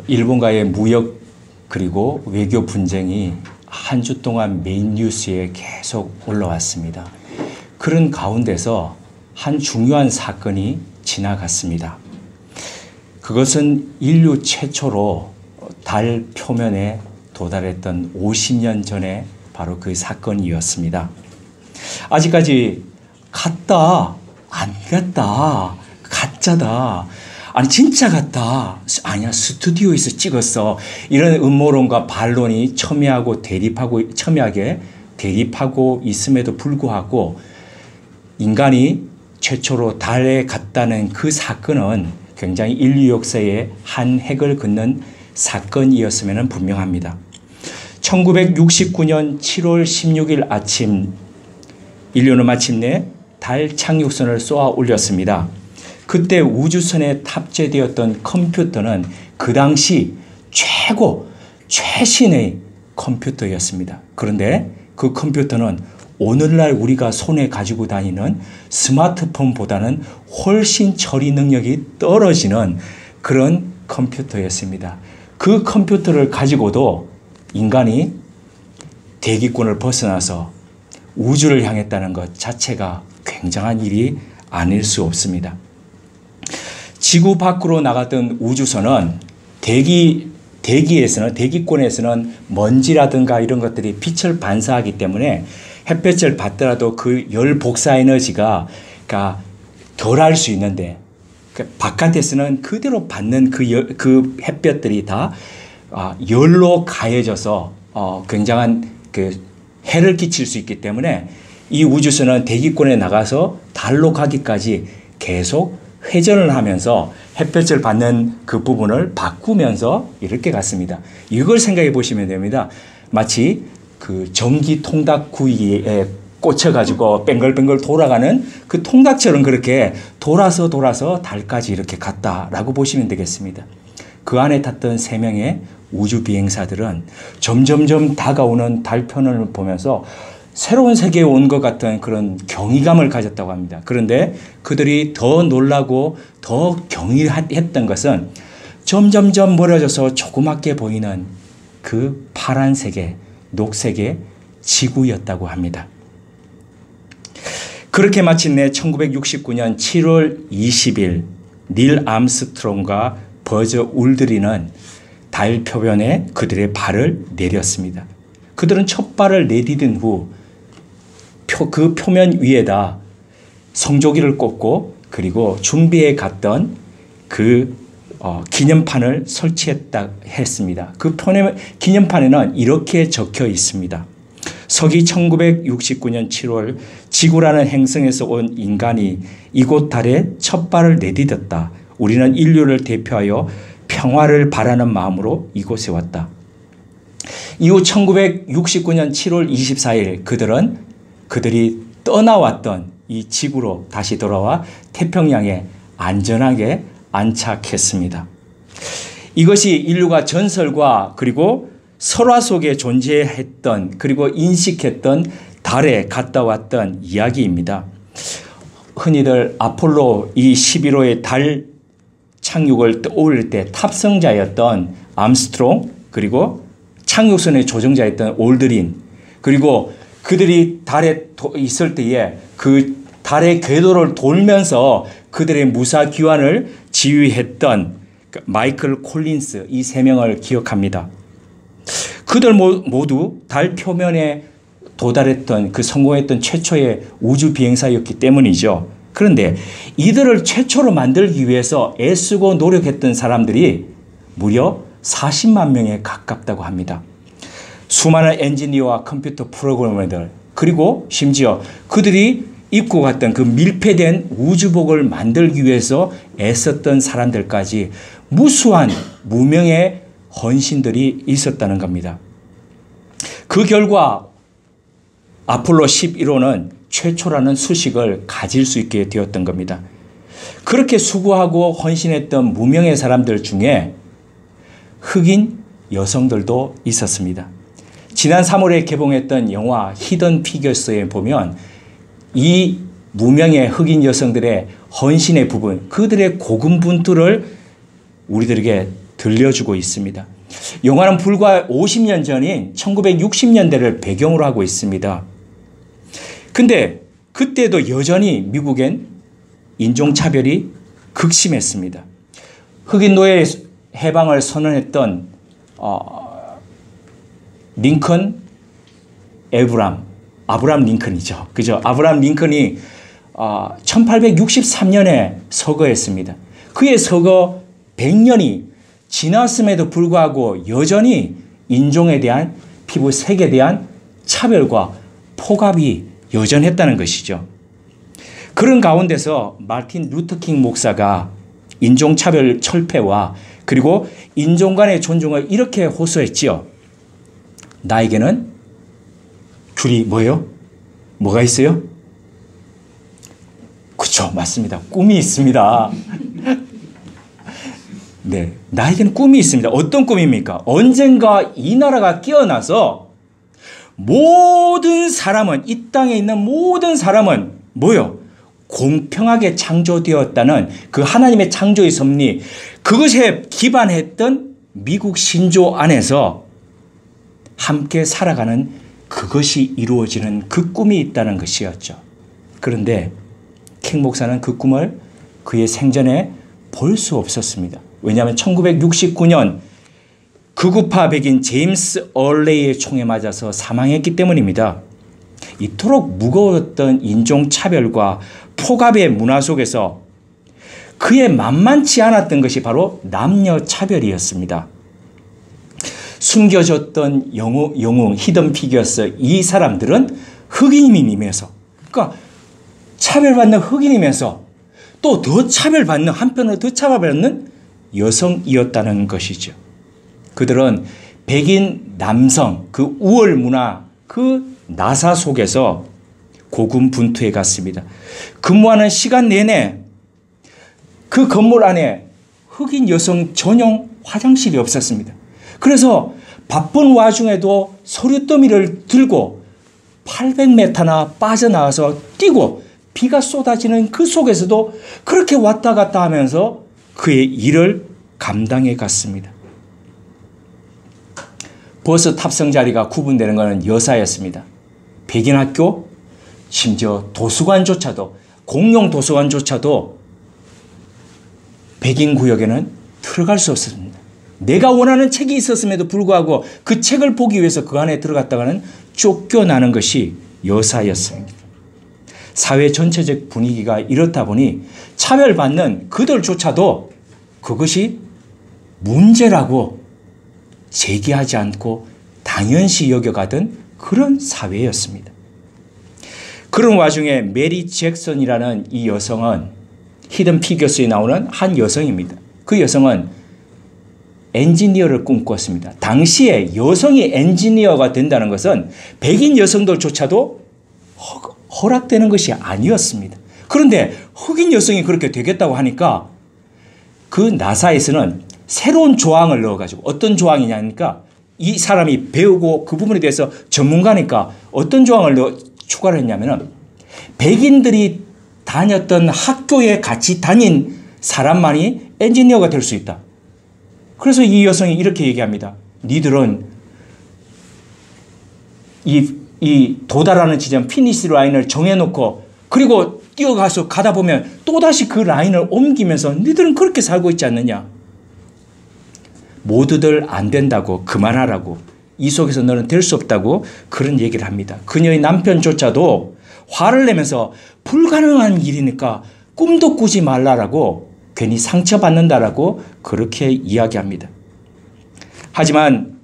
일본과의 무역 그리고 외교 분쟁이 한 주 동안 메인 뉴스에 계속 올라왔습니다. 그런 가운데서 한 중요한 사건이 지나갔습니다. 그것은 인류 최초로 달 표면에 도달했던 50년 전에 바로 그 사건이었습니다. 아직까지 갔다, 안 갔다, 가짜다, 아니 진짜 같다, 아니야 스튜디오에서 찍었어, 이런 음모론과 반론이 첨예하게 대립하고 있음에도 불구하고 인간이 최초로 달에 갔다는 그 사건은 굉장히 인류 역사의 한 획을 긋는 사건이었으면 분명합니다. 1969년 7월 16일 아침, 인류는 마침내 달 착륙선을 쏘아 올렸습니다. 그때 우주선에 탑재되었던 컴퓨터는 그 당시 최신의 컴퓨터였습니다. 그런데 그 컴퓨터는 오늘날 우리가 손에 가지고 다니는 스마트폰보다는 훨씬 처리 능력이 떨어지는 그런 컴퓨터였습니다. 그 컴퓨터를 가지고도 인간이 대기권을 벗어나서 우주를 향했다는 것 자체가 굉장한 일이 아닐 수 없습니다. 지구 밖으로 나갔던 우주선은 대기권에서는 먼지라든가 이런 것들이 빛을 반사하기 때문에 햇볕을 받더라도 그 열 복사 에너지가 덜할 수 있는데, 바깥에서는 그대로 받는 그 햇볕들이 다 열로 가해져서 굉장한 해를 끼칠 수 있기 때문에 이 우주선은 대기권에 나가서 달로 가기까지 계속 회전을 하면서 햇볕을 받는 그 부분을 바꾸면서 이렇게 갔습니다. 이걸 생각해 보시면 됩니다. 마치 그 전기 통닭구이에 꽂혀가지고 뱅글뱅글 돌아가는 그 통닭처럼 그렇게 돌아서 달까지 이렇게 갔다라고 보시면 되겠습니다. 그 안에 탔던 3명의 우주 비행사들은 점점점 다가오는 달편을 보면서 새로운 세계에 온 것 같은 그런 경이감을 가졌다고 합니다. 그런데 그들이 더 놀라고 더 경이했던 것은 점점점 멀어져서 조그맣게 보이는 그 파란색의 녹색의 지구였다고 합니다. 그렇게 마침내 1969년 7월 20일 닐 암스트롱과 버저 울드린은 달 표면에 그들의 발을 내렸습니다. 그들은 첫 발을 내디딘 후 그 표면 위에다 성조기를 꽂고 그리고 준비해 갔던 그 기념판을 했습니다. 그 기념판에는 이렇게 적혀 있습니다. 서기 1969년 7월 지구라는 행성에서 온 인간이 이곳 달에 첫 발을 내디뎠다. 우리는 인류를 대표하여 평화를 바라는 마음으로 이곳에 왔다. 이후 1969년 7월 24일 그들이 떠나왔던 이 지구로 다시 돌아와 태평양에 안전하게 안착했습니다. 이것이 인류가 전설과 그리고 설화 속에 존재했던 그리고 인식했던 달에 갔다 왔던 이야기입니다. 흔히들 아폴로 이 11호의 달 착륙을 떠올릴 때 탑승자였던 암스트롱, 그리고 착륙선의 조종자였던 올드린, 그리고 그들이 달에 있을 때에 그 달의 궤도를 돌면서 그들의 무사 귀환을 지휘했던 마이클 콜린스, 이 3명을 기억합니다. 그들 모두 달 표면에 도달했던 성공했던 최초의 우주 비행사였기 때문이죠. 그런데 이들을 최초로 만들기 위해서 애쓰고 노력했던 사람들이 무려 40만 명에 가깝다고 합니다. 수많은 엔지니어와 컴퓨터 프로그래머들, 그리고 심지어 그들이 입고 갔던 그 밀폐된 우주복을 만들기 위해서 애썼던 사람들까지 무수한 무명의 헌신들이 있었다는 겁니다. 그 결과 아폴로 11호는 최초라는 수식을 가질 수 있게 되었던 겁니다. 그렇게 수고하고 헌신했던 무명의 사람들 중에 흑인 여성들도 있었습니다. 지난 3월에 개봉했던 영화 히든 피겨스에 보면 이 무명의 흑인 여성들의 헌신의 부분, 그들의 고군분투를 우리들에게 들려주고 있습니다. 영화는 불과 50년 전인 1960년대를 배경으로 하고 있습니다. 근데 그때도 여전히 미국엔 인종차별이 극심했습니다. 흑인 노예 해방을 선언했던 링컨 아브람 링컨이죠. 그죠? 아브람 링컨이 1863년에 서거했습니다. 그의 서거 100년이 지났음에도 불구하고 여전히 인종에 대한 피부색에 대한 차별과 폭압이 여전했다는 것이죠. 그런 가운데서 마틴 루터킹 목사가 인종차별 철폐와 그리고 인종 간의 존중을 이렇게 호소했지요. 나에게는 줄이 뭐예요? 뭐가 있어요? 그렇죠. 맞습니다. 꿈이 있습니다. 네, 나에게는 꿈이 있습니다. 어떤 꿈입니까? 언젠가 이 나라가 깨어나서 모든 사람은, 이 땅에 있는 모든 사람은 뭐요? 공평하게 창조되었다는 그 하나님의 창조의 섭리, 그것에 기반했던 미국 신조 안에서 함께 살아가는 그것이 이루어지는 그 꿈이 있다는 것이었죠. 그런데 킹 목사는 그 꿈을 그의 생전에 볼 수 없었습니다. 왜냐하면 1969년 극우파 백인 제임스 얼레이의 총에 맞아서 사망했기 때문입니다. 이토록 무거웠던 인종차별과 폭압의 문화 속에서 그의 만만치 않았던 것이 바로 남녀차별이었습니다. 숨겨졌던 영웅 히든 피규어스, 이 사람들은 흑인임이면서, 그러니까 차별받는 흑인이면서 또 더 차별받는, 한편으로 더 차별받는 여성이었다는 것이죠. 그들은 백인 남성, 그 우월 문화, 그 나사 속에서 고군분투해 갔습니다. 근무하는 시간 내내 그 건물 안에 흑인 여성 전용 화장실이 없었습니다. 그래서 바쁜 와중에도 서류 더미를 들고 800m나 빠져나와서 뛰고 비가 쏟아지는 그 속에서도 그렇게 왔다 갔다 하면서 그의 일을 감당해 갔습니다. 버스 탑승 자리가 구분되는 것은 여사였습니다. 백인 학교, 심지어 도서관조차도, 공용 도서관조차도 백인 구역에는 들어갈 수 없었습니다. 내가 원하는 책이 있었음에도 불구하고 그 책을 보기 위해서 그 안에 들어갔다가는 쫓겨나는 것이 여사였습니다. 사회 전체적 분위기가 이렇다 보니 차별받는 그들조차도 그것이 문제라고 제기하지 않고 당연시 여겨가던 그런 사회였습니다. 그런 와중에 메리 잭슨이라는 이 여성은 히든 피겨스에 나오는 한 여성입니다. 그 여성은 엔지니어를 꿈꿨습니다. 당시에 여성이 엔지니어가 된다는 것은 백인 여성들조차도 허락되는 것이 아니었습니다. 그런데 흑인 여성이 그렇게 되겠다고 하니까 그 나사에서는 새로운 조항을 넣어가지고, 어떤 조항이냐니까 이 사람이 배우고 그 부분에 대해서 전문가니까 어떤 조항을 추가를 했냐면은 백인들이 다녔던 학교에 같이 다닌 사람만이 엔지니어가 될 수 있다. 그래서 이 여성이 이렇게 얘기합니다. 니들은 이 도달하는 지점 피니시 라인을 정해놓고 그리고 뛰어가서 가다 보면 또다시 그 라인을 옮기면서 니들은 그렇게 살고 있지 않느냐. 모두들 안 된다고, 그만하라고, 이 속에서 너는 될 수 없다고 그런 얘기를 합니다. 그녀의 남편조차도 화를 내면서 불가능한 일이니까 꿈도 꾸지 말라라고, 괜히 상처받는다라고 그렇게 이야기합니다. 하지만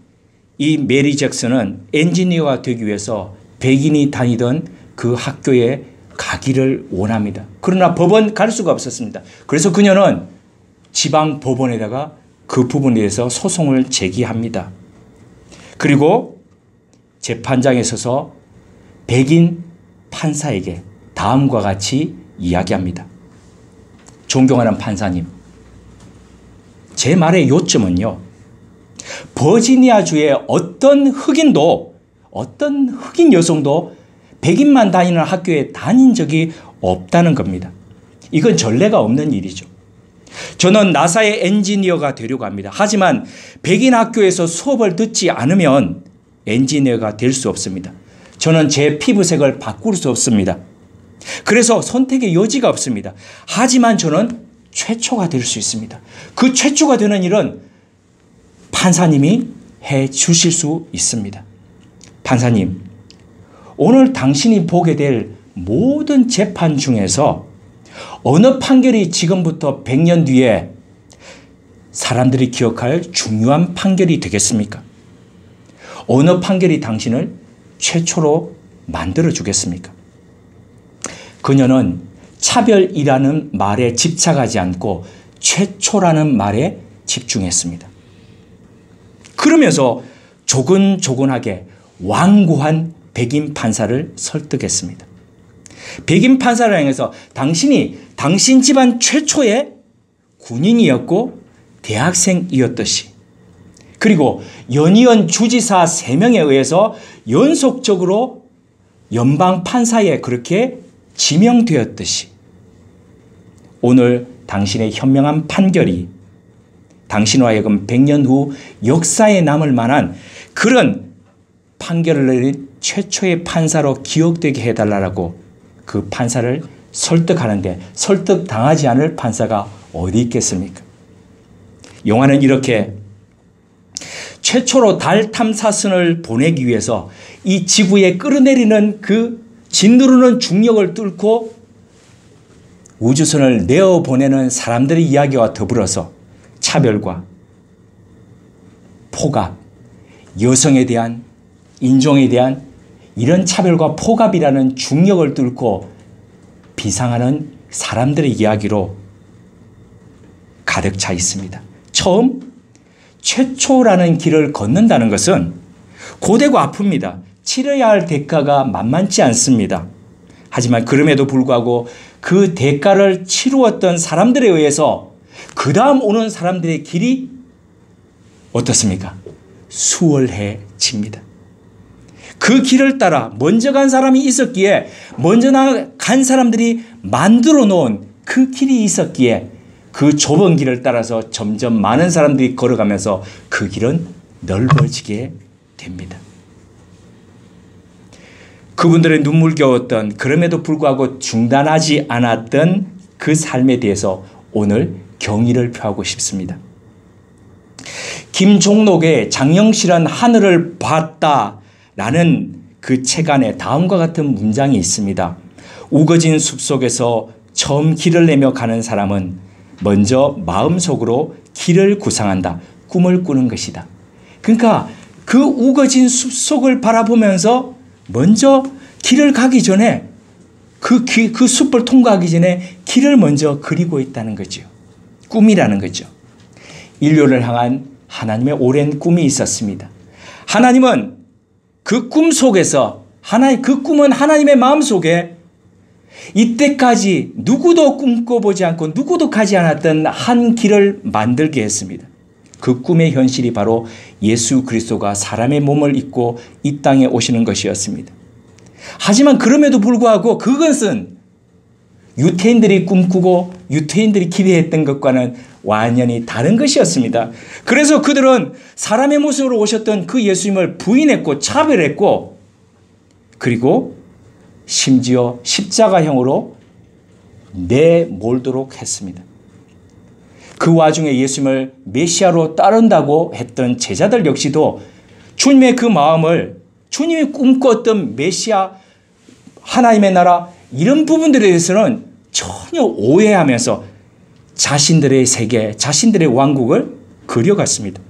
이 메리 잭슨은 엔지니어가 되기 위해서 백인이 다니던 그 학교에 가기를 원합니다. 그러나 법원 갈 수가 없었습니다. 그래서 그녀는 지방 법원에다가 그 부분에 대해서 소송을 제기합니다. 그리고 재판장에 서서 백인 판사에게 다음과 같이 이야기합니다. 존경하는 판사님, 제 말의 요점은요, 버지니아주의 어떤 흑인도, 어떤 흑인 여성도 백인만 다니는 학교에 다닌 적이 없다는 겁니다. 이건 전례가 없는 일이죠. 저는 나사의 엔지니어가 되려고 합니다. 하지만 백인 학교에서 수업을 듣지 않으면 엔지니어가 될 수 없습니다. 저는 제 피부색을 바꿀 수 없습니다. 그래서 선택의 여지가 없습니다. 하지만 저는 최초가 될 수 있습니다. 그 최초가 되는 일은 판사님이 해 주실 수 있습니다. 판사님, 오늘 당신이 보게 될 모든 재판 중에서 어느 판결이 지금부터 100년 뒤에 사람들이 기억할 중요한 판결이 되겠습니까? 어느 판결이 당신을 최초로 만들어 주겠습니까? 그녀는 차별이라는 말에 집착하지 않고 최초라는 말에 집중했습니다. 그러면서 조근조근하게 완고한 백인 판사를 설득했습니다. 백인 판사를 향해서 당신이 당신 집안 최초의 군인이었고 대학생이었듯이, 그리고 연이은 주지사 3명에 의해서 연속적으로 연방 판사에 그렇게 지명되었듯이, 오늘 당신의 현명한 판결이 당신으로 하여금 100년 후 역사에 남을 만한 그런 판결을 내린 최초의 판사로 기억되게 해달라고 그 판사를 설득하는데, 설득당하지 않을 판사가 어디 있겠습니까? 영화는 이렇게 최초로 달 탐사선을 보내기 위해서 이 지구에 끌어내리는 그 짓누르는 중력을 뚫고 우주선을 내어보내는 사람들의 이야기와 더불어서 차별과 포갑, 여성에 대한, 인종에 대한 이런 차별과 포갑이라는 중력을 뚫고 비상하는 사람들의 이야기로 가득 차 있습니다. 처음 최초라는 길을 걷는다는 것은 고되고 아픕니다. 치러야 할 대가가 만만치 않습니다. 하지만 그럼에도 불구하고 그 대가를 치루었던 사람들에 의해서 그 다음 오는 사람들의 길이 어떻습니까? 수월해집니다. 그 길을 따라 먼저 간 사람이 있었기에, 먼저 간 사람들이 만들어 놓은 그 길이 있었기에 그 좁은 길을 따라서 점점 많은 사람들이 걸어가면서 그 길은 넓어지게 됩니다. 그분들의 눈물겨웠던, 그럼에도 불구하고 중단하지 않았던 그 삶에 대해서 오늘 경의를 표하고 싶습니다. 김종록의 장영실은 하늘을 봤다라는 그 책 안에 다음과 같은 문장이 있습니다. 우거진 숲속에서 처음 길을 내며 가는 사람은 먼저 마음속으로 길을 구상한다. 꿈을 꾸는 것이다. 그러니까 그 우거진 숲속을 바라보면서 먼저 길을 가기 전에 그 숲을 통과하기 전에 길을 먼저 그리고 있다는 거죠. 꿈이라는 거죠. 인류를 향한 하나님의 오랜 꿈이 있었습니다. 하나님은 그 꿈 속에서, 그 꿈은 하나님의 마음속에 이때까지 누구도 꿈꿔보지 않고 누구도 가지 않았던 한 길을 만들게 했습니다. 그 꿈의 현실이 바로 예수 그리스도가 사람의 몸을 입고 이 땅에 오시는 것이었습니다. 하지만 그럼에도 불구하고 그것은 유태인들이 꿈꾸고 유태인들이 기대했던 것과는 완전히 다른 것이었습니다. 그래서 그들은 사람의 모습으로 오셨던 그 예수님을 부인했고 차별했고, 그리고 심지어 십자가형으로 내몰도록 했습니다. 그 와중에 예수님을 메시아로 따른다고 했던 제자들 역시도 주님의 그 마음을, 주님이 꿈꿨던 메시아, 하나님의 나라, 이런 부분들에 대해서는 전혀 오해하면서 자신들의 세계, 자신들의 왕국을 그려갔습니다.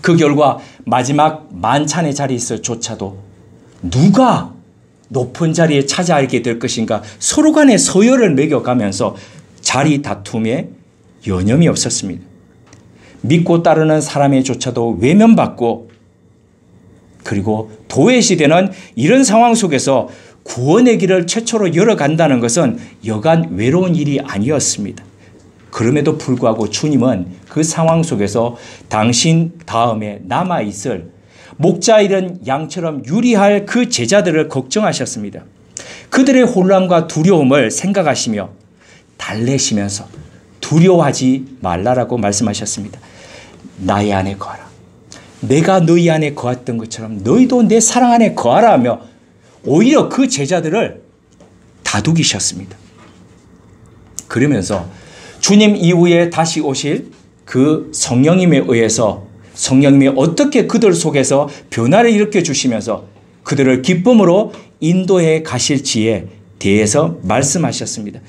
그 결과 마지막 만찬의 자리에서조차도 누가 높은 자리에 차지하게 될 것인가 서로 간에 서열을 매겨가면서 자리 다툼에 여념이 없었습니다. 믿고 따르는 사람에조차도 외면받고, 그리고 도회 시대는 이런 상황 속에서 구원의 길을 최초로 열어간다는 것은 여간 외로운 일이 아니었습니다. 그럼에도 불구하고 주님은 그 상황 속에서 당신 다음에 남아있을 목자 잃은 양처럼 유리할 그 제자들을 걱정하셨습니다. 그들의 혼란과 두려움을 생각하시며 달래시면서 두려워하지 말라라고 말씀하셨습니다. 나의 안에 거하라. 내가 너희 안에 거했던 것처럼 너희도 내 사랑 안에 거하라 하며 오히려 그 제자들을 다독이셨습니다. 그러면서 주님 이후에 다시 오실 그 성령님에 의해서 성령님이 어떻게 그들 속에서 변화를 일으켜 주시면서 그들을 기쁨으로 인도해 가실지에 대해서 말씀하셨습니다.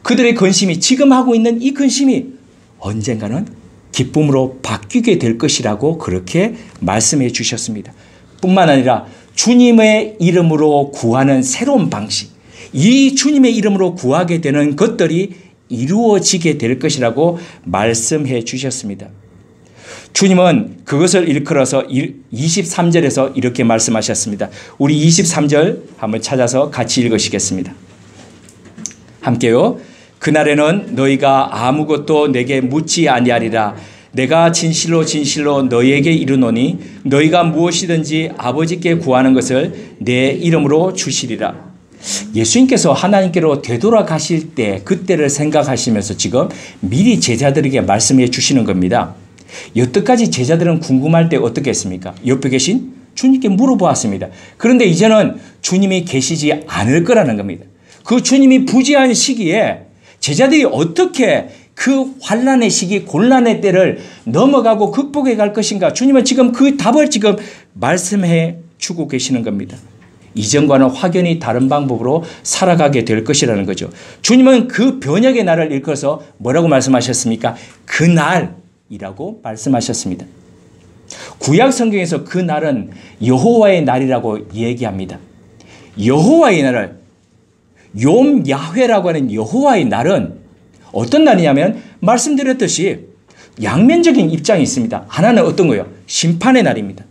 그들의 근심이 지금 하고 있는 이 근심이 언젠가는 기쁨으로 바뀌게 될 것이라고 그렇게 말씀해 주셨습니다. 뿐만 아니라 주님의 이름으로 구하는 새로운 방식, 이 주님의 이름으로 구하게 되는 것들이 이루어지게 될 것이라고 말씀해 주셨습니다. 주님은 그것을 일컬어서 23절에서 이렇게 말씀하셨습니다. 우리 23절 한번 찾아서 같이 읽으시겠습니다. 함께요. 그날에는 너희가 아무것도 내게 묻지 아니하리라. 내가 진실로 진실로 너희에게 이르노니 너희가 무엇이든지 아버지께 구하는 것을 내 이름으로 주시리라. 예수님께서 하나님께로 되돌아가실 때 그때를 생각하시면서 지금 미리 제자들에게 말씀해 주시는 겁니다. 여태까지 제자들은 궁금할 때 어떻게 했습니까? 옆에 계신 주님께 물어보았습니다. 그런데 이제는 주님이 계시지 않을 거라는 겁니다. 그 주님이 부재한 시기에 제자들이 어떻게 그 환난의 시기, 곤란의 때를 넘어가고 극복해 갈 것인가? 주님은 지금 그 답을 지금 말씀해 주고 계시는 겁니다. 이전과는 확연히 다른 방법으로 살아가게 될 것이라는 거죠. 주님은 그 변혁의 날을 일컬어서 뭐라고 말씀하셨습니까? 그날이라고 말씀하셨습니다. 구약 성경에서 그 날은 여호와의 날이라고 얘기합니다. 여호와의 날을 욤 야훼라고 하는 여호와의 날은 어떤 날이냐면 말씀드렸듯이 양면적인 입장이 있습니다. 하나는 어떤 거예요? 심판의 날입니다.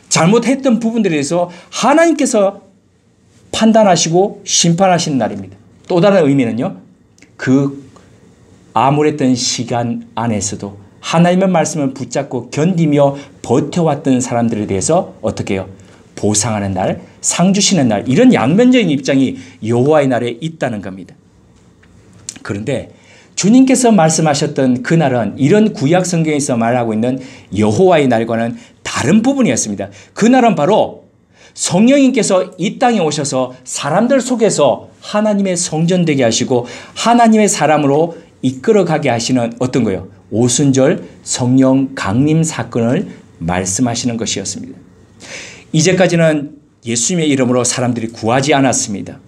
잘못했던 부분들에 대해서 하나님께서 판단하시고 심판하시는 날입니다. 또 다른 의미는요. 그 암울했던 시간 안에서도 하나님의 말씀을 붙잡고 견디며 버텨왔던 사람들에 대해서 어떻게 해요? 보상하는 날, 상 주시는 날, 이런 양면적인 입장이 여호와의 날에 있다는 겁니다. 그런데 주님께서 말씀하셨던 그날은 이런 구약 성경에서 말하고 있는 여호와의 날과는 다른 부분이었습니다. 그날은 바로 성령님께서 이 땅에 오셔서 사람들 속에서 하나님의 성전 되게 하시고 하나님의 사람으로 이끌어가게 하시는 어떤 거예요? 오순절 성령 강림 사건을 말씀하시는 것이었습니다. 이제까지는 예수님의 이름으로 사람들이 구하지 않았습니다.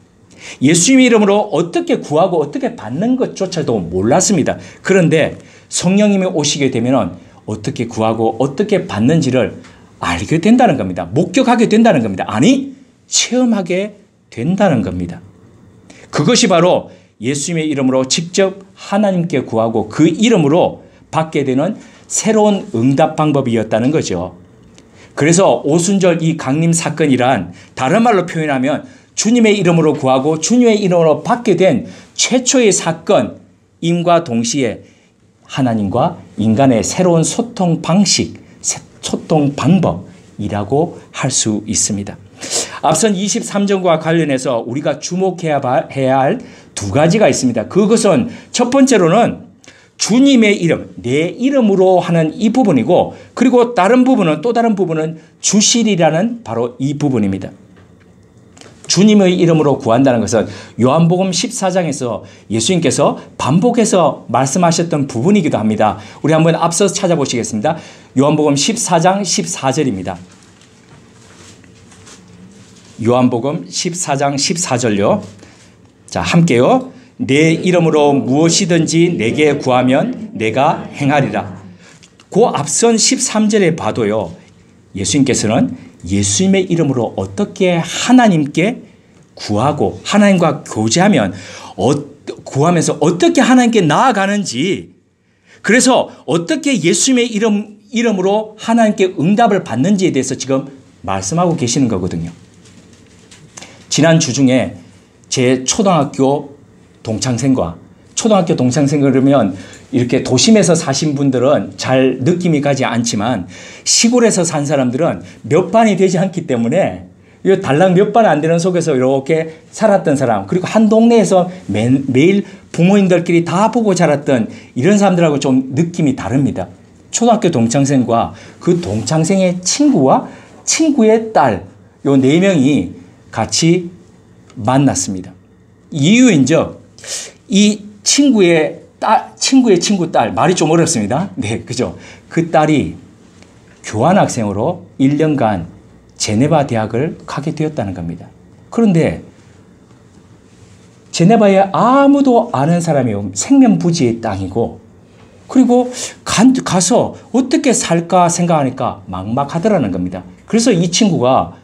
예수님의 이름으로 어떻게 구하고 어떻게 받는 것조차도 몰랐습니다. 그런데 성령님이 오시게 되면 어떻게 구하고 어떻게 받는지를 알게 된다는 겁니다. 목격하게 된다는 겁니다. 아니, 체험하게 된다는 겁니다. 그것이 바로 예수님의 이름으로 직접 하나님께 구하고 그 이름으로 받게 되는 새로운 응답 방법이었다는 거죠. 그래서 오순절 이 강림 사건이란 다른 말로 표현하면 주님의 이름으로 구하고 주님의 이름으로 받게 된 최초의 사건임과 동시에 하나님과 인간의 새로운 소통 방식, 소통 방법이라고 할 수 있습니다. 앞선 23절과 관련해서 우리가 주목해야 할 두 가지가 있습니다. 그것은 첫 번째로는 주님의 이름, 내 이름으로 하는 이 부분이고, 그리고 또 다른 부분은 주시리라는 바로 이 부분입니다. 주님의 이름으로 구한다는 것은 요한복음 14장에서 예수님께서 반복해서 말씀하셨던 부분이기도 합니다. 우리 한번 앞서 찾아보시겠습니다. 요한복음 14장 14절입니다. 요한복음 14장 14절요. 자, 함께요. 내 이름으로 무엇이든지 내게 구하면 내가 행하리라. 그 앞선 13절에 봐도요. 예수님께서는 예수님의 이름으로 어떻게 하나님께 구하고 하나님과 교제하면 구하면서 어떻게 하나님께 나아가는지, 그래서 어떻게 예수님의 이름으로 하나님께 응답을 받는지에 대해서 지금 말씀하고 계시는 거거든요. 지난 주 중에 제 초등학교 동창생과 초등학교 동창생 그러면 이렇게 도심에서 사신 분들은 잘 느낌이 가지 않지만 시골에서 산 사람들은 몇 반이 되지 않기 때문에 이 달랑 몇 번 안 되는 속에서 이렇게 살았던 사람, 그리고 한 동네에서 매일 부모님들끼리 다 보고 자랐던 이런 사람들하고 좀 느낌이 다릅니다. 초등학교 동창생과 그 동창생의 친구와 친구의 딸, 요 네 명이 같이 만났습니다. 이유인즉 이 친구의 친구 딸, 말이 좀 어렵습니다. 네, 그죠? 그 딸이 교환학생으로 1년간 제네바 대학을 가게 되었다는 겁니다. 그런데 제네바에 아무도 아는 사람이 없는 생면부지의 땅이고, 그리고 가서 어떻게 살까 생각하니까 막막하더라는 겁니다. 그래서 이 친구가,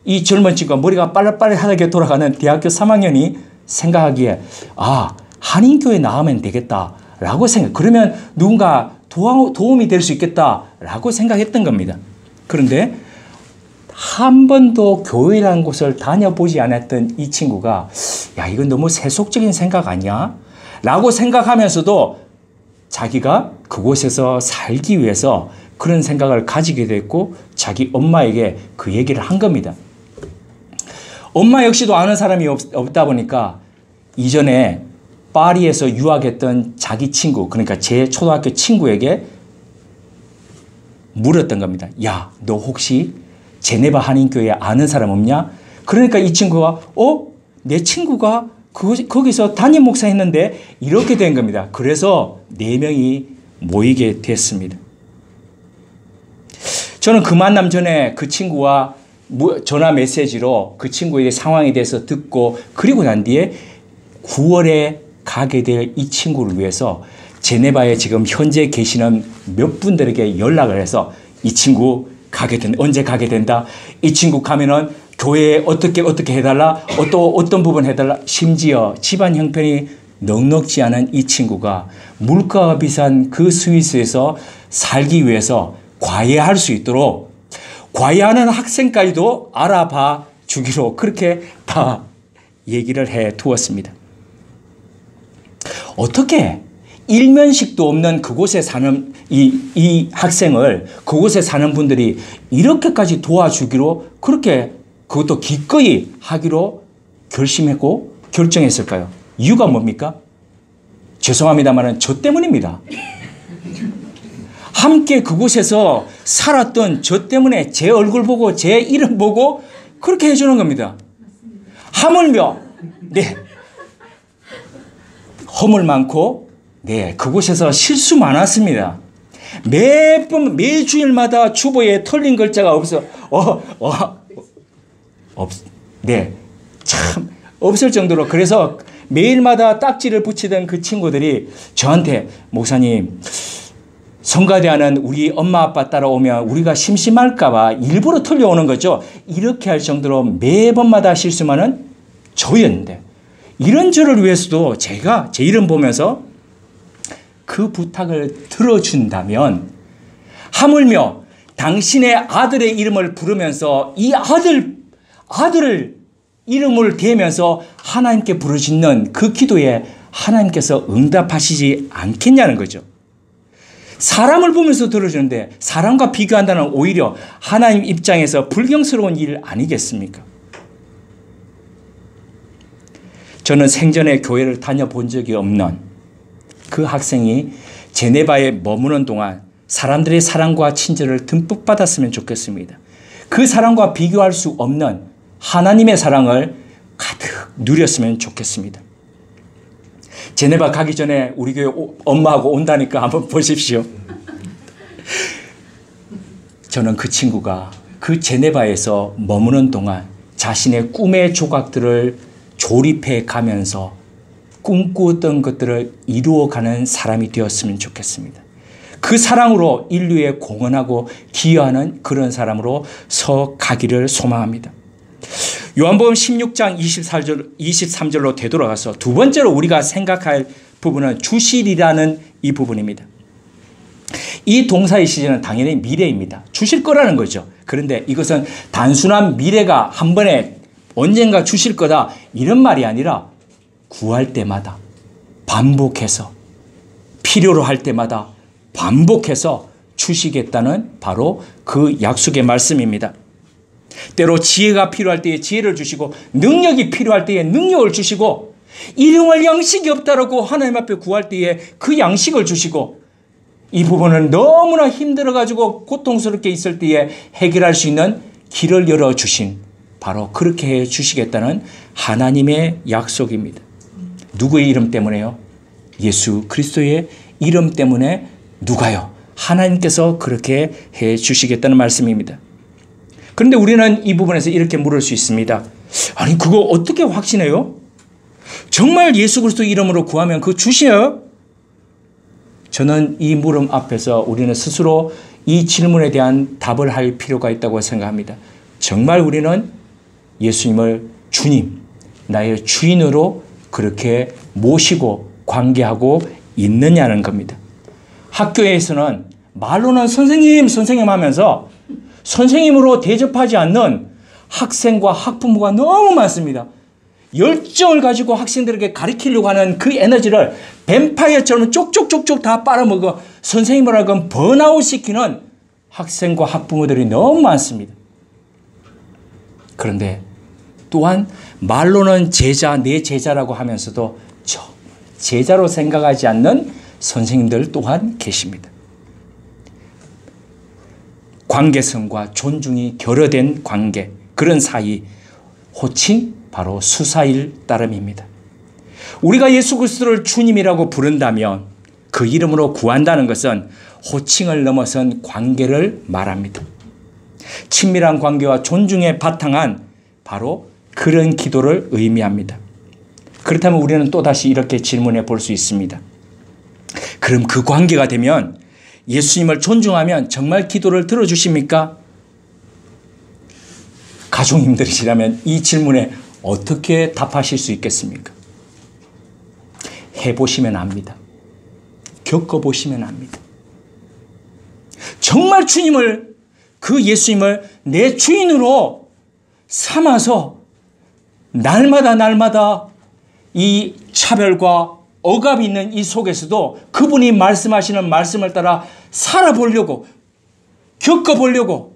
이 젊은 친구가 머리가 빨리빨리하게 돌아가는 대학교 3학년이 생각하기에, 아, 한인교회 나오면 되겠다라고 그러면 누군가 도움이 될 수 있겠다라고 생각했던 겁니다. 그런데 한 번도 교회라는 곳을 다녀보지 않았던 이 친구가, 야, 이건 너무 세속적인 생각 아니야? 라고 생각하면서도 자기가 그곳에서 살기 위해서 그런 생각을 가지게 됐고, 자기 엄마에게 그 얘기를 한 겁니다. 엄마 역시도 아는 사람이 없다 보니까 이전에 파리에서 유학했던 자기 친구, 그러니까 제 초등학교 친구에게 물었던 겁니다. 야, 너 혹시 제네바 한인교회 아는 사람 없냐? 그러니까 이 친구가, 내 친구가 거기서 담임 목사 했는데, 이렇게 된 겁니다. 그래서 4명이 모이게 됐습니다. 저는 그 만남 전에 그 친구와 전화 메시지로 그 친구의 상황에 대해서 듣고, 그리고 난 뒤에 9월에 가게 될 이 친구를 위해서 제네바에 지금 현재 계시는 몇 분들에게 연락을 해서, 이 친구 언제 가게 된다. 이 친구 가면은 교회에 어떻게 해달라. 어떤 부분 해달라. 심지어 집안 형편이 넉넉지 않은 이 친구가 물가가 비싼 그 스위스에서 살기 위해서 과외할 수 있도록 과외하는 학생까지도 알아봐 주기로 그렇게 다 얘기를 해 두었습니다. 어떻게 일면식도 없는 그곳에 사는 이 학생을 그곳에 사는 분들이 이렇게까지 도와주기로, 그렇게 그것도 기꺼이 하기로 결심했고 결정했을까요? 이유가 뭡니까? 죄송합니다만 저 때문입니다. 함께 그곳에서 살았던 저 때문에 제 얼굴 보고 제 이름 보고 그렇게 해주는 겁니다. 하물며 허물 많고 그곳에서 실수 많았습니다. 매주일마다 주보에 털린 글자가 참 없을 정도로, 그래서 매일마다 딱지를 붙이던 그 친구들이 저한테, 목사님, 성가대하는 우리 엄마 아빠 따라오면 우리가 심심할까봐 일부러 털려오는 거죠. 이렇게 할 정도로 매번마다 실수만은 저였는데, 이런 저를 위해서도 제가 제 이름 보면서 그 부탁을 들어준다면, 하물며 당신의 아들의 이름을 부르면서 이 아들을 이름을 대면서 하나님께 부르짖는 그 기도에 하나님께서 응답하시지 않겠냐는 거죠. 사람을 보면서 들어주는데 사람과 비교한다는 오히려 하나님 입장에서 불경스러운 일 아니겠습니까? 저는 생전에 교회를 다녀본 적이 없는 그 학생이 제네바에 머무는 동안 사람들의 사랑과 친절을 듬뿍 받았으면 좋겠습니다. 그 사랑과 비교할 수 없는 하나님의 사랑을 가득 누렸으면 좋겠습니다. 제네바 가기 전에 우리 교회 엄마하고 온다니까 한번 보십시오. 저는 그 친구가 그 제네바에서 머무는 동안 자신의 꿈의 조각들을 조립해 가면서 꿈꾸었던 것들을 이루어가는 사람이 되었으면 좋겠습니다. 그 사랑으로 인류에 공헌하고 기여하는 그런 사람으로 서 가기를 소망합니다. 요한복음 16장 23절로 되돌아가서 두 번째로 우리가 생각할 부분은 주실이라는 이 부분입니다. 이 동사의 시제는 당연히 미래입니다. 주실 거라는 거죠. 그런데 이것은 단순한 미래가 한 번에 언젠가 주실 거다 이런 말이 아니라 구할 때마다 반복해서 필요로 할 때마다 반복해서 주시겠다는 바로 그 약속의 말씀입니다. 때로 지혜가 필요할 때에 지혜를 주시고 능력이 필요할 때에 능력을 주시고 일용할 양식이 없다라고 하나님 앞에 구할 때에 그 양식을 주시고 이 부분은 너무나 힘들어가지고 고통스럽게 있을 때에 해결할 수 있는 길을 열어주신 바로 그렇게 해 주시겠다는 하나님의 약속입니다. 누구의 이름 때문에요? 예수 그리스도의 이름 때문에 누가요? 하나님께서 그렇게 해 주시겠다는 말씀입니다. 그런데 우리는 이 부분에서 이렇게 물을 수 있습니다. 아니 그거 어떻게 확신해요? 정말 예수 그리스도 이름으로 구하면 그거 주시나요? 저는 이 물음 앞에서 우리는 스스로 이 질문에 대한 답을 할 필요가 있다고 생각합니다. 정말 우리는 예수님을 주님, 나의 주인으로 그렇게 모시고 관계하고 있느냐는 겁니다. 학교에서는 말로는 선생님, 선생님 하면서 선생님으로 대접하지 않는 학생과 학부모가 너무 많습니다. 열정을 가지고 학생들에게 가르치려고 하는 그 에너지를 뱀파이어처럼 쪽쪽쪽쪽 다 빨아먹어 선생님을 하여금 번아웃 시키는 학생과 학부모들이 너무 많습니다. 그런데 또한 말로는 제자, 내 제자라고 하면서도 저 제자로 생각하지 않는 선생님들 또한 계십니다. 관계성과 존중이 결여된 관계, 그런 사이, 호칭, 바로 수사일 따름입니다. 우리가 예수 그리스도를 주님이라고 부른다면 그 이름으로 구한다는 것은 호칭을 넘어선 관계를 말합니다. 친밀한 관계와 존중에 바탕한 바로 그런 기도를 의미합니다. 그렇다면 우리는 또다시 이렇게 질문해 볼 수 있습니다. 그럼 그 관계가 되면 예수님을 존중하면 정말 기도를 들어주십니까? 가족님들이시라면 이 질문에 어떻게 답하실 수 있겠습니까? 해보시면 압니다. 겪어보시면 압니다. 정말 주님을, 그 예수님을 내 주인으로 삼아서 날마다 이 차별과 억압이 있는 이 속에서도 그분이 말씀하시는 말씀을 따라 살아보려고, 겪어보려고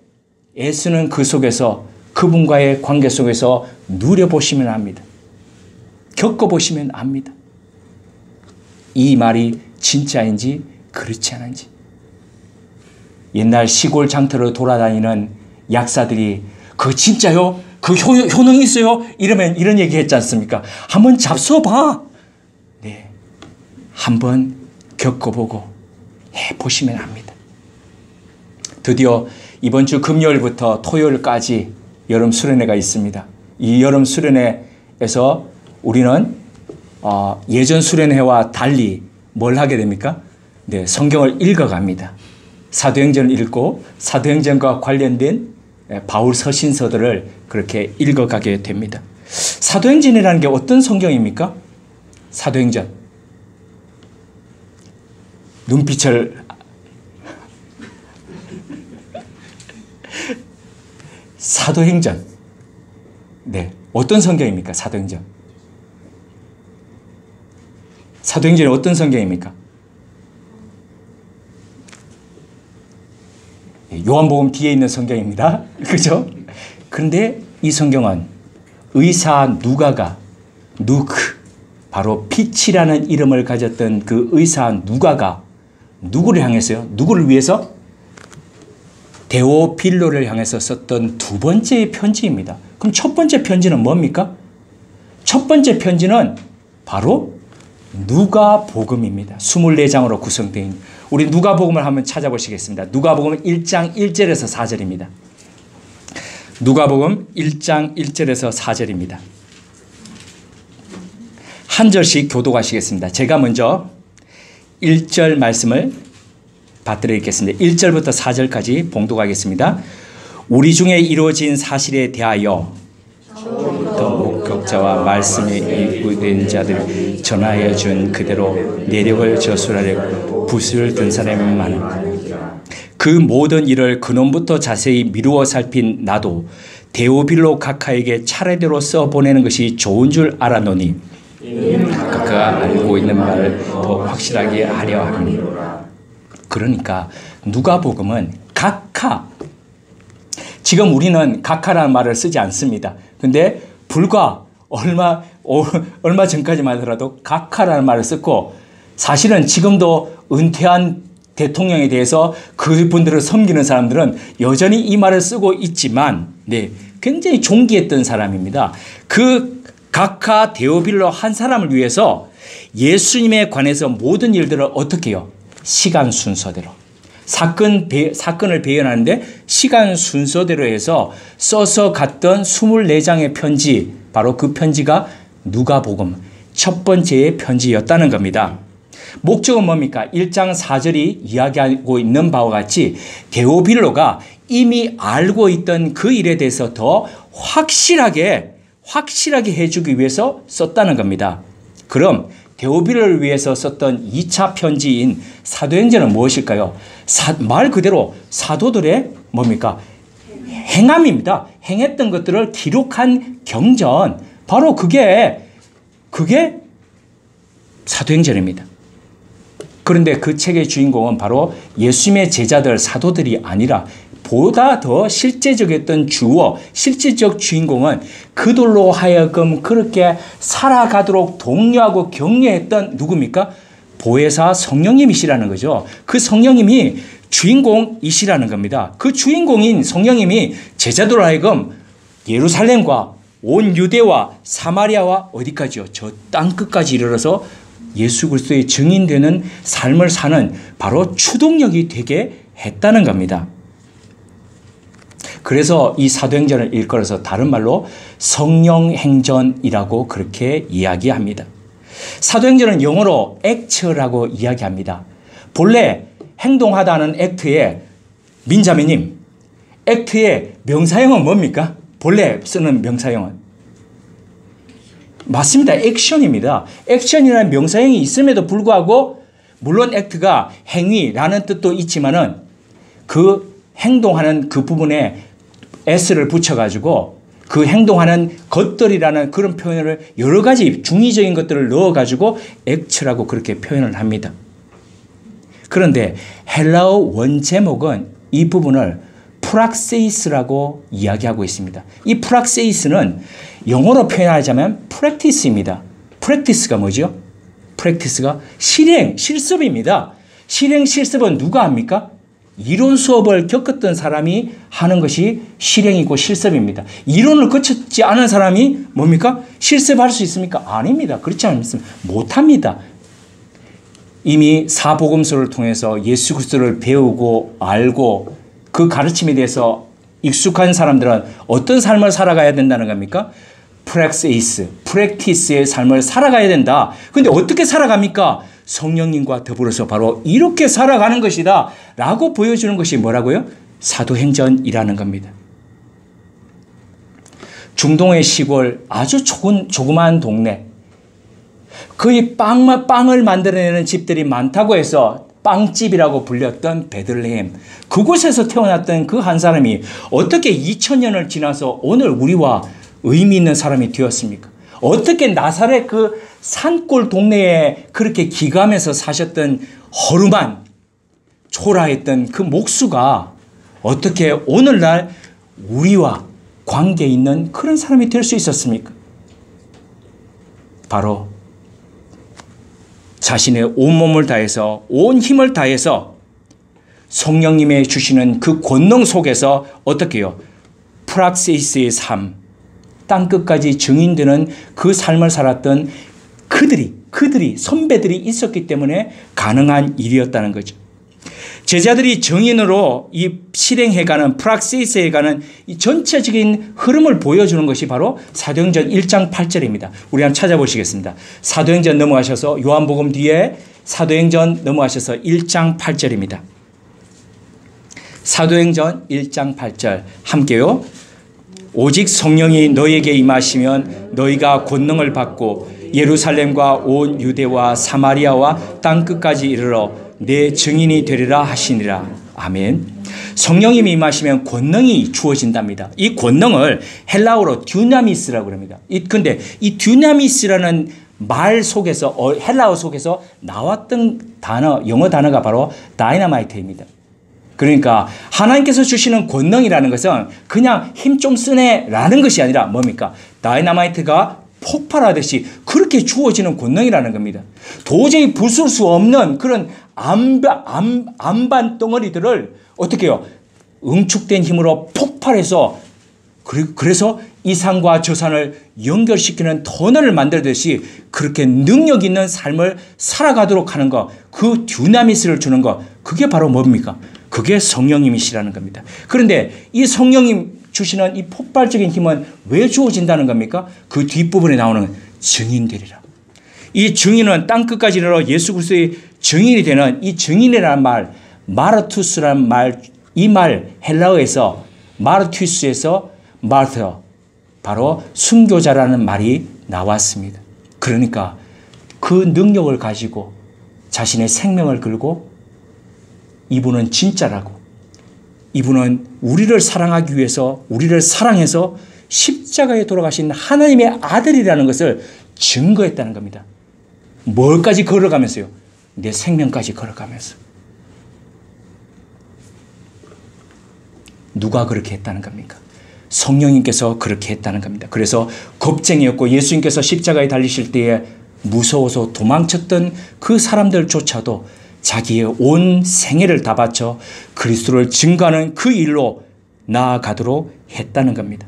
애쓰는 그 속에서 그분과의 관계 속에서 누려보시면 압니다. 겪어보시면 압니다. 이 말이 진짜인지 그렇지 않은지. 옛날 시골 장터로 돌아다니는 약사들이 그 진짜요? 그 효능이 있어요? 이러면 이런 얘기 했지 않습니까? 한번 잡숴봐. 네, 한번 겪어보고 해보시면 합니다. 드디어 이번 주 금요일부터 토요일까지 여름 수련회가 있습니다. 이 여름 수련회에서 우리는 예전 수련회와 달리 뭘 하게 됩니까? 네, 성경을 읽어갑니다. 사도행전을 읽고 사도행전과 관련된 바울 서신서들을 그렇게 읽어가게 됩니다. 사도행전이라는 게 어떤 성경입니까? 사도행전. 눈빛을 사도행전. 네, 어떤 성경입니까? 사도행전. 사도행전이 어떤 성경입니까? 요한복음 뒤에 있는 성경입니다. 그죠? 그런데 이 성경은 의사 누가가, 바로 빛이라는 이름을 가졌던 그 의사 누가가 누구를 향해서요? 누구를 위해서? 데오필로를 향해서 썼던 두 번째 편지입니다. 그럼 첫 번째 편지는 뭡니까? 첫 번째 편지는 바로 누가복음입니다. 24장으로 구성된, 우리 누가복음을 한번 찾아보시겠습니다. 누가복음 1장 1절에서 4절입니다. 누가복음 1장 1절에서 4절입니다. 한 절씩 교독하시겠습니다. 제가 먼저 1절 말씀을 받들어 읽겠습니다. 1절부터 4절까지 봉독하겠습니다. 우리 중에 이루어진 사실에 대하여 목격자와 말씀에 입구된 자들 전하여 준 그대로 내력을 저술하려고 붓을 든 사람이 많아. 그 모든 일을 근원부터 자세히 미루어 살핀 나도 데오빌로 각하에게 차례대로 써보내는 것이 좋은 줄 알았노니 각하가 알고 있는 말을 더 확실하게 하려 함이니. 그러니까 누가복음은 각하, 지금 우리는 각하라는 말을 쓰지 않습니다. 근데 불과 얼마 전까지만 하더라도 각하라는 말을 썼고, 사실은 지금도 은퇴한 대통령에 대해서 그분들을 섬기는 사람들은 여전히 이 말을 쓰고 있지만, 네, 굉장히 존귀했던 사람입니다. 그 각하 데오빌로 한 사람을 위해서 예수님에 관해서 모든 일들을 어떻게 해요? 시간 순서대로. 사건을 배연하는데 시간 순서대로 해서 써서 갔던 24장의 편지, 바로 그 편지가 누가복음 첫 번째의 편지였다는 겁니다. 목적은 뭡니까? 1장 4절이 이야기하고 있는 바와 같이 데오빌로가 이미 알고 있던 그 일에 대해서 더 확실하게 해주기 위해서 썼다는 겁니다. 그럼 데오빌로를 위해서 썼던 2차 편지인 사도행전은 무엇일까요? 말 그대로 사도들의 뭡니까? 행함입니다. 행했던 것들을 기록한 경전. 바로 그게 사도행전입니다. 그런데 그 책의 주인공은 바로 예수님의 제자들 사도들이 아니라 보다 더 실제적이었던 실제적 주인공은 그들로 하여금 그렇게 살아가도록 독려하고 격려했던 누굽니까? 보혜사 성령님이시라는 거죠. 그 성령님이 주인공이시라는 겁니다. 그 주인공인 성령님이 제자들로 하여금 예루살렘과 온 유대와 사마리아와 어디까지요? 저 땅끝까지 이르러서 예수 그리스도의 증인되는 삶을 사는 바로 추동력이 되게 했다는 겁니다. 그래서 이 사도행전을 일컬어서 다른 말로 성령행전이라고 그렇게 이야기합니다. 사도행전은 영어로 액트라고 이야기합니다. 본래 행동하다는 액트의 민자매님, 액트의 명사형은 뭡니까? 본래 쓰는 명사형은? 맞습니다. 액션입니다. 액션이라는 명사형이 있음에도 불구하고 물론 액트가 행위라는 뜻도 있지만은 그 행동하는 그 부분에 s를 붙여가지고 그 행동하는 것들이라는 그런 표현을 여러 가지 중의적인 것들을 넣어가지고 액트라고 그렇게 표현을 합니다. 그런데 헬라어 원제목은 이 부분을 프락세이스라고 이야기하고 있습니다. 이 프락세이스는 영어로 표현하자면 프랙티스입니다. 프랙티스가 뭐죠? 프랙티스가 실습입니다. 실습은 누가 합니까? 이론 수업을 겪었던 사람이 하는 것이 실행이고 실습입니다. 이론을 거쳤지 않은 사람이 뭡니까? 실습할 수 있습니까? 아닙니다. 그렇지 않습니다. 못합니다. 이미 사복음서를 통해서 예수 그리스도를 배우고 알고 그 가르침에 대해서 익숙한 사람들은 어떤 삶을 살아가야 된다는 겁니까? 프랙티스의 삶을 살아가야 된다. 그런데 어떻게 살아갑니까? 성령님과 더불어서 바로 이렇게 살아가는 것이다 라고 보여주는 것이 뭐라고요? 사도행전이라는 겁니다. 중동의 시골 아주 조그마한 동네, 거의 빵을 만들어내는 집들이 많다고 해서 빵집이라고 불렸던 베들레헴, 그곳에서 태어났던 그 한 사람이 어떻게 2000년을 지나서 오늘 우리와 의미 있는 사람이 되었습니까? 어떻게 나사렛 그 산골 동네에 그렇게 기감해서 사셨던 허름한 초라했던 그 목수가 어떻게 오늘날 우리와 관계 있는 그런 사람이 될 수 있었습니까? 바로 자신의 온몸을 다해서 온 힘을 다해서 성령님의 주시는 그 권능 속에서 어떻게 해요? 프락세이스의 삶, 땅끝까지 증인되는 그 삶을 살았던 그들이 선배들이 있었기 때문에 가능한 일이었다는 거죠. 제자들이 증인으로 이 실행해가는 프락세이스해가는 이 전체적인 흐름을 보여주는 것이 바로 사도행전 1장 8절입니다. 우리 한번 찾아보시겠습니다. 사도행전 넘어가셔서 요한복음 뒤에 사도행전 넘어가셔서 1장 8절입니다. 사도행전 1장 8절 함께요. 오직 성령이 너희에게 임하시면 너희가 권능을 받고 예루살렘과 온 유대와 사마리아와 땅끝까지 이르러 내 증인이 되리라 하시니라. 아멘. 성령님이 임하시면 권능이 주어진답니다. 이 권능을 헬라어로 듀나미스라고 합니다. 근데 이 듀나미스라는 말 속에서 헬라어 속에서 나왔던 단어, 영어 단어가 바로 다이너마이트입니다. 그러니까 하나님께서 주시는 권능이라는 것은 그냥 힘 좀 쓰네라는 것이 아니라 뭡니까? 다이너마이트가 폭발하듯이 그렇게 주어지는 권능이라는 겁니다. 도저히 부술 수 없는 그런 안반 덩어리들을 어떻게 해요? 응축된 힘으로 폭발해서 그래서 이 산과 저 산을 연결시키는 터널을 만들듯이 그렇게 능력 있는 삶을 살아가도록 하는 것, 그 듀나미스를 주는 것, 그게 바로 뭡니까? 그게 성령님이시라는 겁니다. 그런데 이 성령님 주시는 이 폭발적인 힘은 왜 주어진다는 겁니까? 그 뒷부분에 나오는 증인들이라. 이 증인은 땅끝까지 이르러 예수 그리스도의 증인이 되는 이 증인이라는 말, 마르투스라는 말, 이 말 헬라어에서 마르투스에서 마르터, 바로 순교자라는 말이 나왔습니다. 그러니까 그 능력을 가지고 자신의 생명을 걸고 이분은 진짜라고, 이분은 우리를 사랑하기 위해서 우리를 사랑해서 십자가에 돌아가신 하나님의 아들이라는 것을 증거했다는 겁니다. 뭘까지 걸어가면서요? 내 생명까지 걸어가면서. 누가 그렇게 했다는 겁니까? 성령님께서 그렇게 했다는 겁니다. 그래서 겁쟁이였고 예수님께서 십자가에 달리실 때에 무서워서 도망쳤던 그 사람들조차도 자기의 온 생애를 다 바쳐 그리스도를 증거하는 그 일로 나아가도록 했다는 겁니다.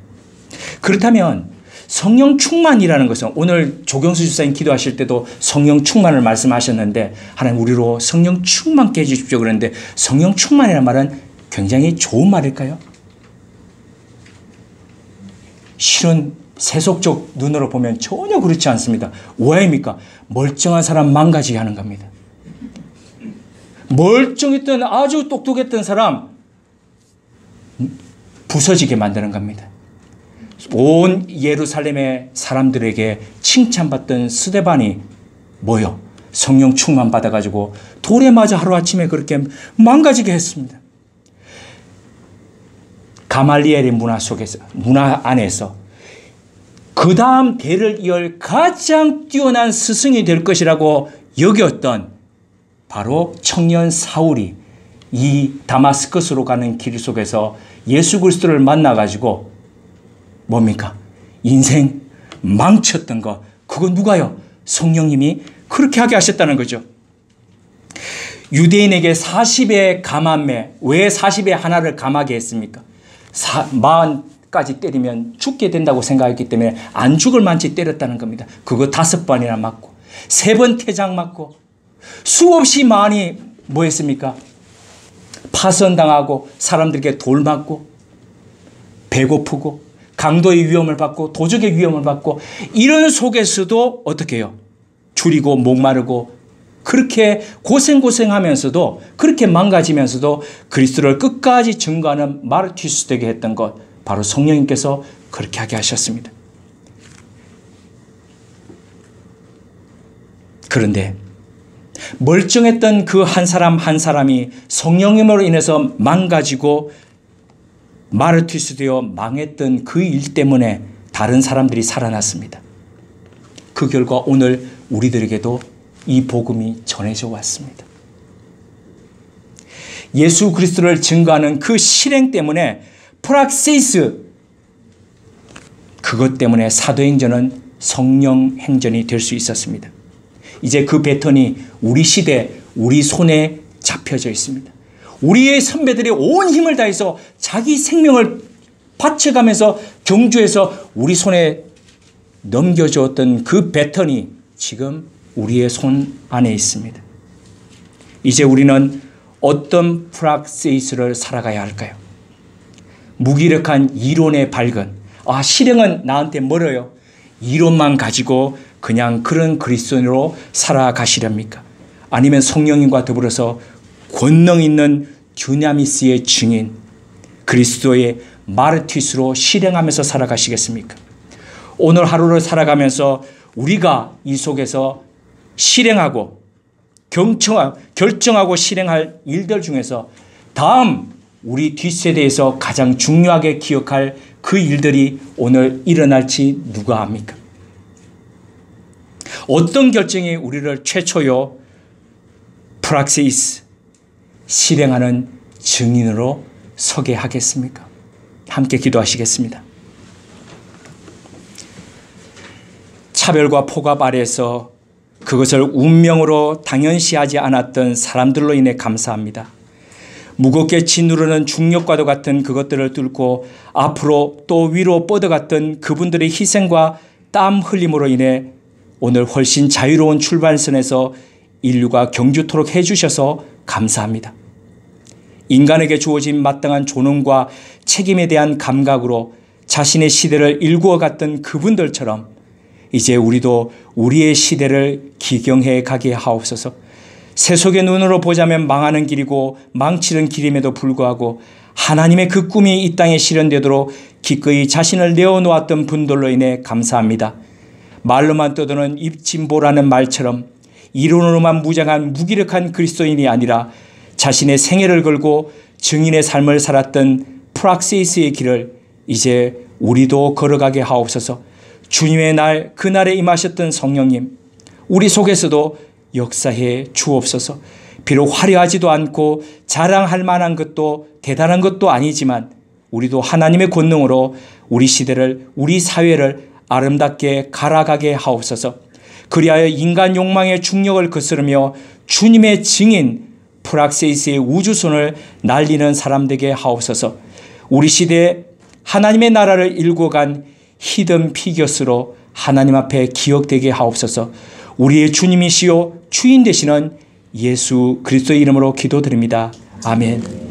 그렇다면 성령 충만이라는 것은, 오늘 조경수 집사님 기도하실 때도 성령 충만을 말씀하셨는데, 하나님 우리로 성령 충만케 해주십시오 그랬는데, 성령 충만이라는 말은 굉장히 좋은 말일까요? 실은 세속적 눈으로 보면 전혀 그렇지 않습니다. 왜입니까? 멀쩡한 사람 망가지게 하는 겁니다. 멀쩡했던, 아주 똑똑했던 사람 부서지게 만드는 겁니다. 온 예루살렘의 사람들에게 칭찬받던 스데반이 뭐요? 성령 충만 받아가지고 돌에 맞아 하루아침에 그렇게 망가지게 했습니다. 가말리엘의 문화 안에서 그 다음 대를 이을 가장 뛰어난 스승이 될 것이라고 여겼던 바로 청년 사울이 이 다마스커스로 가는 길 속에서 예수 그리스도를 만나가지고 뭡니까? 인생 망쳤던 것, 그거 누가요? 성령님이 그렇게 하게 하셨다는 거죠. 유대인에게 40의 감함에, 왜 40의 하나를 감하게 했습니까? 40까지 때리면 죽게 된다고 생각했기 때문에 안 죽을 만치 때렸다는 겁니다. 그거 5번이나 맞고 3번 태장 맞고 수없이 많이 뭐 했습니까? 파선당하고 사람들에게 돌 맞고 배고프고 강도의 위험을 받고 도적의 위험을 받고, 이런 속에서도 어떻게 해요? 줄이고 목마르고 그렇게 고생하면서도, 그렇게 망가지면서도 그리스도를 끝까지 증거하는 마르티스 되게 했던 것, 바로 성령님께서 그렇게 하게 하셨습니다. 그런데 멀쩡했던 그 한 사람 한 사람이 성령님으로 인해서 망가지고 마르티스 되어 망했던 그 일 때문에 다른 사람들이 살아났습니다. 그 결과 오늘 우리들에게도 이 복음이 전해져 왔습니다. 예수 그리스도를 증거하는 그 실행 때문에 프락시스, 그것 때문에 사도행전은 성령 행전이 될 수 있었습니다. 이제 그 배턴이 우리 시대, 우리 손에 잡혀져 있습니다. 우리의 선배들이 온 힘을 다해서 자기 생명을 바쳐가면서 경주해서 우리 손에 넘겨주었던 그 배턴이 지금 우리의 손 안에 있습니다. 이제 우리는 어떤 프락시스를 살아가야 할까요? 무기력한 이론의 발견, 실행은 나한테 멀어요. 이론만 가지고 그냥 그런 그리스도인으로 살아가시렵니까? 아니면 성령님과 더불어서 권능 있는 듀나미스의 증인, 그리스도의 마르티스로 실행하면서 살아가시겠습니까? 오늘 하루를 살아가면서 우리가 이 속에서 실행하고 결정하고 실행할 일들 중에서 다음 우리 뒷세대에서 가장 중요하게 기억할 그 일들이 오늘 일어날지 누가 압니까? 어떤 결정이 우리를 최초요 프락시스, 실행하는 증인으로 서게 하겠습니까? 함께 기도하시겠습니다. 차별과 폭압 아래에서 그것을 운명으로 당연시하지 않았던 사람들로 인해 감사합니다. 무겁게 짓누르는 중력과도 같은 그것들을 뚫고 앞으로 또 위로 뻗어갔던 그분들의 희생과 땀 흘림으로 인해 오늘 훨씬 자유로운 출발선에서 인류가 경주토록 해주셔서 감사합니다. 인간에게 주어진 마땅한 존엄과 책임에 대한 감각으로 자신의 시대를 일구어갔던 그분들처럼 이제 우리도 우리의 시대를 기경해 가게 하옵소서. 세속의 눈으로 보자면 망하는 길이고 망치는 길임에도 불구하고 하나님의 그 꿈이 이 땅에 실현되도록 기꺼이 자신을 내어놓았던 분들로 인해 감사합니다. 말로만 떠도는 입진보라는 말처럼 이론으로만 무장한 무기력한 그리스도인이 아니라 자신의 생애를 걸고 증인의 삶을 살았던 프락시스의 길을 이제 우리도 걸어가게 하옵소서. 주님의 날 그날에 임하셨던 성령님, 우리 속에서도 역사해 주옵소서. 비록 화려하지도 않고 자랑할 만한 것도 대단한 것도 아니지만 우리도 하나님의 권능으로 우리 시대를, 우리 사회를 아름답게 갈아가게 하옵소서. 그리하여 인간 욕망의 중력을 거스르며 주님의 증인 프락세이스의 우주선을 날리는 사람 되게 하옵소서. 우리 시대에 하나님의 나라를 일궈간 히든 피겨스로 하나님 앞에 기억되게 하옵소서. 우리의 주님이시요 주인 되시는 예수 그리스도의 이름으로 기도드립니다. 아멘.